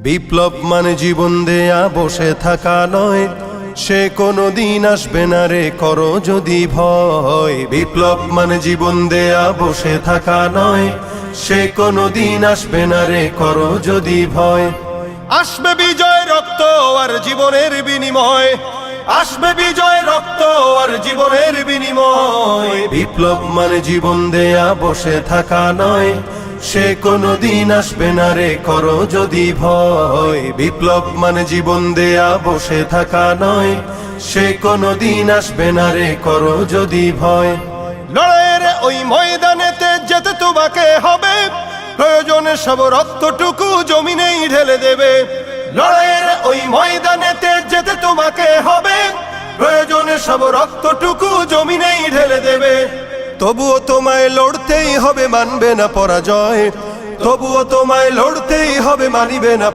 বিপ্লব মানে জীবন দেয়া বসে থাকা নয়, সে কোনদিন আসবে না রে করো যদি ভয়। বিপ্লব মানে জীবন দেয়া বসে থাকা নয়, সে কোনদিন আসবে না রে করো যদি ভয়। আসবে বিজয় রক্ত আর জীবনের বিনিময়, আসবে বিজয় রক্ত আর জীবনের বিনিময়। বিপ্লব মানে জীবন দেয়া বসে থাকা নয়, সে কোনদিন আসবে না রে করো যদি ভয়। বিপ্লব মানে জীবন দেয়া বসে থাকা নয়, সে কোনদিন আসবে না রে করো যদি ভয়। লড়াইয়ের ওই ময়দানেতে যেতে তোমাকে হবে, প্রয়োজনে সব রক্তটুকু জমিনেই ঢেলে দেবে। লড়াইয়ের ওই ময়দানেতে যেতে তোমাকে হবে, প্রয়োজনে সব রক্তটুকু জমিনেই ঢেলে দেবে। তবুও তোমায় লড়তেই হবে, মানবে না পরাজয়। তবুও তোমায় লড়তেই হবে, মানিবে না